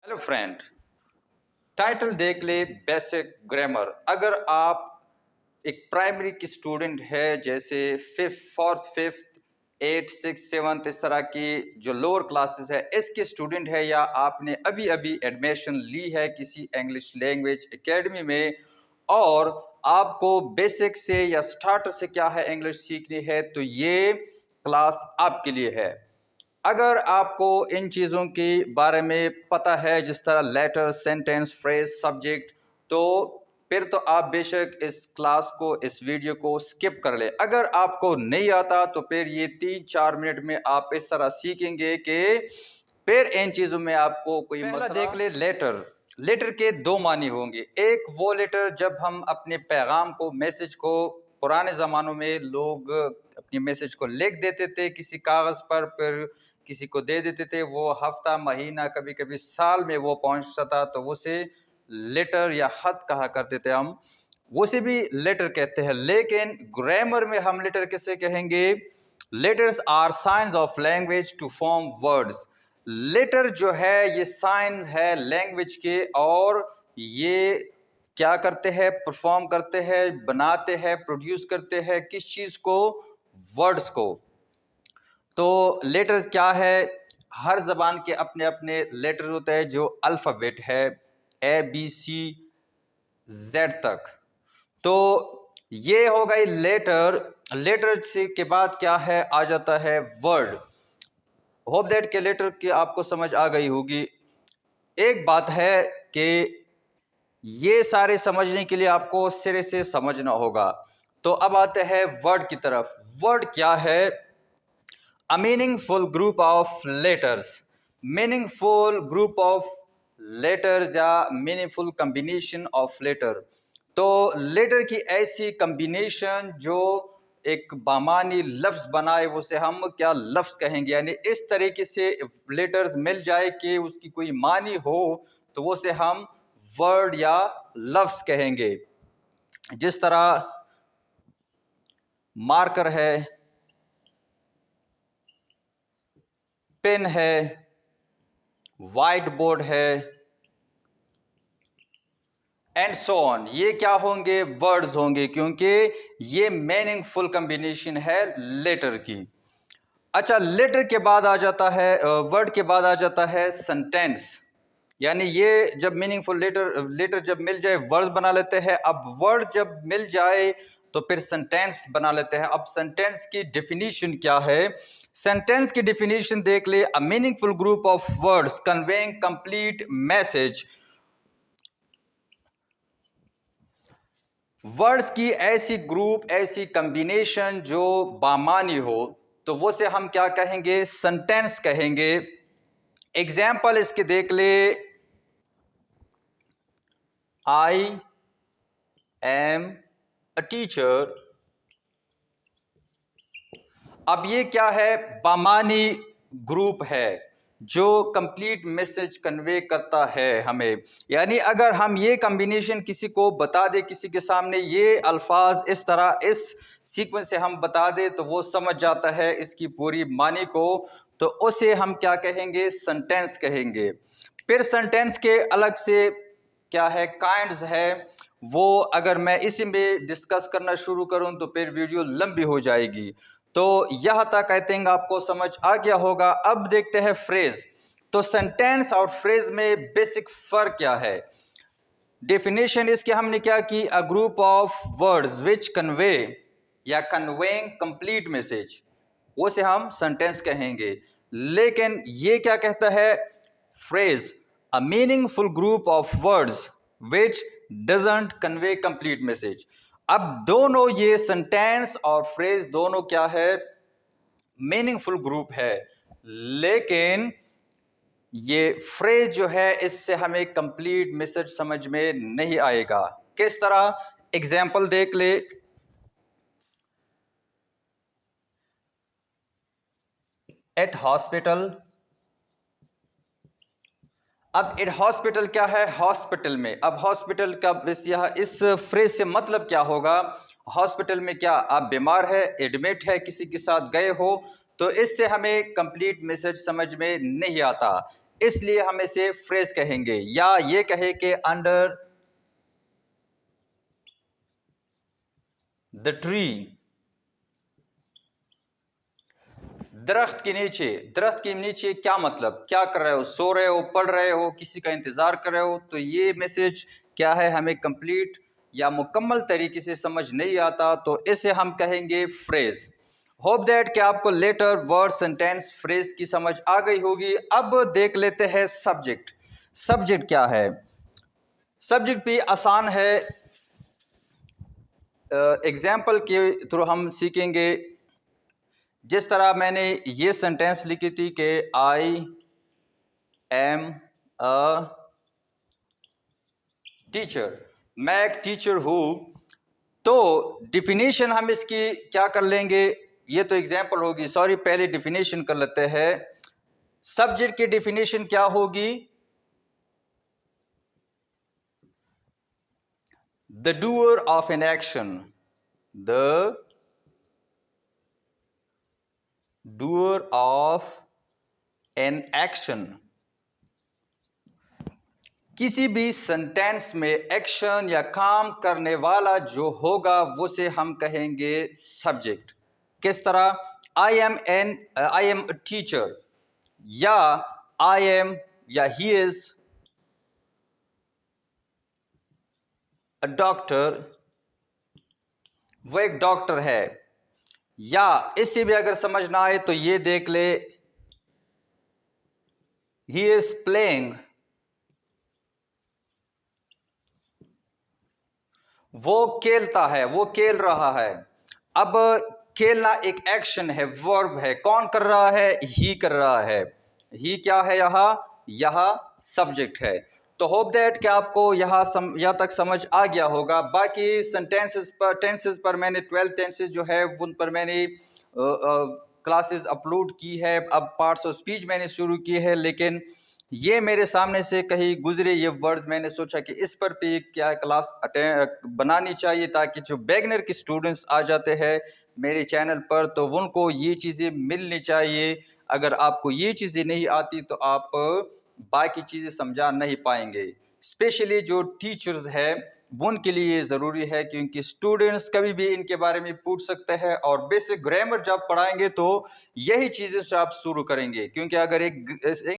Hello friend, title देख ले basic grammar. अगर आप एक प्राइमरी की स्टूडेंट है, जैसे fifth, fourth, fifth, eight, six, seventh, इस तरह की जो लोअर क्लासेस है इसके स्टूडेंट है, या आपने अभी अभी एडमिशन ली है किसी इंग्लिश लैंग्वेज एकेडमी में और आपको बेसिक से या स्टार्टर से क्या है इंग्लिश सीखनी है, तो ये क्लास आपके लिए है। अगर आपको इन चीज़ों के बारे में पता है, जिस तरह लेटर, सेंटेंस, फ्रेज, सब्जेक्ट, तो फिर तो आप बेशक इस क्लास को, इस वीडियो को स्किप कर ले। अगर आपको नहीं आता तो फिर ये 3-4 मिनट में आप इस तरह सीखेंगे कि फिर इन चीज़ों में आपको कोई मसला। देख ले लेटर। लेटर के दो मानी होंगे। एक वो लेटर जब हम अपने पैगाम को, मैसेज को, पुराने ज़मानों में लोग अपनी मैसेज को लिख देते थे किसी कागज़ पर, फिर किसी को दे देते थे, वो हफ्ता, महीना, कभी कभी साल में वो पहुंचता था, तो उसे लेटर या खत कहा करते थे हम, उसे भी लेटर कहते हैं। लेकिन ग्रामर में हम लेटर किसे कहेंगे? Letters are signs of language to form words. Letter जो है ये साइन है लैंग्वेज के, और ये क्या करते हैं? परफॉर्म करते हैं, बनाते हैं, प्रोड्यूस करते हैं किस चीज को? वर्ड्स को। तो लेटर्स क्या है? हर जबान के अपने अपने लेटर होते हैं, जो अल्फ़ाबेट है ABC Z तक। तो ये हो गई लेटर। लेटर से के बाद क्या है? आ जाता है वर्ड। होप दैट के लेटर की आपको समझ आ गई होगी। एक बात है कि ये सारे समझने के लिए आपको सिरे से समझना होगा। तो अब आते हैं वर्ड की तरफ। वर्ड क्या है? A meaningful group of letters. Meaningful group of letters या meaningful combination of letter। तो लेटर की ऐसी कम्बिनेशन जो एक बामानी लफ्ज़ बनाए, उसे हम क्या लफ्ज़ कहेंगे? यानी इस तरीके से लेटर्स मिल जाए कि उसकी कोई मानी हो, तो उसे हम वर्ड या लफ्ज़ कहेंगे। जिस तरह मार्कर है, पेन है, वाइट बोर्ड है, एंड सो ऑन। ये क्या होंगे? वर्ड्स होंगे, क्योंकि ये मीनिंगफुल कॉम्बिनेशन है लेटर की। अच्छा, लेटर के बाद आ जाता है, वर्ड के बाद आ जाता है सेंटेंस। यानी ये जब मीनिंगफुल लेटर जब मिल जाए, वर्ड बना लेते हैं। अब वर्ड जब मिल जाए तो फिर सेंटेंस बना लेते हैं। अब सेंटेंस की डेफिनेशन क्या है? सेंटेंस की डेफिनेशन देख ले। A meaningful group of words conveying complete message. Words की ऐसी ग्रुप, ऐसी कॉम्बिनेशन जो बामानी हो, तो वो से हम क्या कहेंगे? सेंटेंस कहेंगे। एग्जाम्पल इसके देख ले। I am a teacher. अब ये क्या है? बामानी ग्रुप है जो कंप्लीट मैसेज कन्वे करता है हमें। यानी अगर हम ये कॉम्बिनेशन किसी को बता दे, किसी के सामने ये अल्फाज इस तरह, इस सीक्वेंस से हम बता दे, तो वो समझ जाता है इसकी पूरी मानी को, तो उसे हम क्या कहेंगे? सेंटेंस कहेंगे। फिर सेंटेंस के अलग से क्या है? काइंड्स है। वो अगर मैं इसी में डिस्कस करना शुरू करूं तो फिर वीडियो लंबी हो जाएगी। तो यह तक आई थिंक आपको समझ आ गया होगा। अब देखते हैं फ्रेज। तो सेंटेंस और फ्रेज में बेसिक फर्क क्या है? डेफिनेशन इसके हमने क्या की? A group of words which convey या कन्वेइंग कंप्लीट मैसेज, वो से हम सेंटेंस कहेंगे। लेकिन ये क्या कहता है? Phrase a meaningful group of words which doesn't convey complete message. अब दोनों ये सेंटेंस और फ्रेज दोनों क्या है? मीनिंगफुल ग्रुप है, लेकिन ये फ्रेज जो है इससे हमें कंप्लीट मैसेज समझ में नहीं आएगा। किस तरह? एग्जाम्पल देख ले। At hospital. अब एट हॉस्पिटल क्या है? हॉस्पिटल में। अब हॉस्पिटल का इस फ्रेज से मतलब क्या होगा? हॉस्पिटल में क्या आप बीमार है, एडमिट है, किसी के साथ गए हो, तो इससे हमें कंप्लीट मैसेज समझ में नहीं आता। इसलिए हम इसे फ्रेज कहेंगे। या ये कहे कि अंडर द ट्री, दरख्त के नीचे। दरख्त के नीचे क्या मतलब, क्या कर रहे हो, सो रहे हो, पढ़ रहे हो, किसी का इंतजार कर रहे हो? तो ये मैसेज क्या है, हमें कंप्लीट या मुकम्मल तरीके से समझ नहीं आता, तो इसे हम कहेंगे फ्रेज। होप दैट कि आपको लेटर, वर्ड, सेंटेंस, फ्रेज की समझ आ गई होगी। अब देख लेते हैं सब्जेक्ट। सब्जेक्ट क्या है? सब्जेक्ट भी आसान है, एग्जाम्पल के थ्रू हम सीखेंगे। जिस तरह मैंने ये सेंटेंस लिखी थी कि आई एम अ टीचर, मैं एक टीचर हूँ, तो डिफिनीशन हम इसकी क्या कर लेंगे, ये तो एग्जाम्पल होगी, सॉरी, पहले डिफिनीशन कर लेते हैं। सब्जेक्ट की डिफिनीशन क्या होगी? The doer of an action, the doer of an action. किसी भी सेंटेंस में एक्शन या काम करने वाला जो होगा उसे हम कहेंगे सब्जेक्ट। किस तरह? आई एम अ टीचर, या आई एम, या ही इज अ डॉक्टर, वो एक डॉक्टर है। या इससे भी अगर समझ ना आए तो ये देख ले, ही इज प्लेइंग, वो खेलता है, वो खेल रहा है। अब खेलना एक एक्शन है, वर्ब है, कौन कर रहा है? ही कर रहा है। ही क्या है यहाँ सब्जेक्ट है। तो होप दैट कि आपको यहाँ तक समझ आ गया होगा। बाकी टेंसेस पर मैंने 12 टेंसेस जो है उन पर मैंने क्लासेस अपलोड की है। अब पार्ट्स ऑफ स्पीच मैंने शुरू की है, लेकिन ये मेरे सामने से कहीं गुजरे ये वर्ड, मैंने सोचा कि इस पर भी क्या क्लास बनानी चाहिए, ताकि जो बिगिनर के स्टूडेंट्स आ जाते हैं मेरे चैनल पर तो उनको ये चीज़ें मिलनी चाहिए। अगर आपको ये चीज़ें नहीं आती तो आप बाकी चीज़ें समझा नहीं पाएंगे। स्पेशली जो टीचर्स है उनके लिए ये ज़रूरी है, क्योंकि स्टूडेंट्स कभी भी इनके बारे में पूछ सकते हैं। और बेसिक ग्रामर जब पढ़ाएंगे तो यही चीज़ें से आप शुरू करेंगे, क्योंकि अगर एक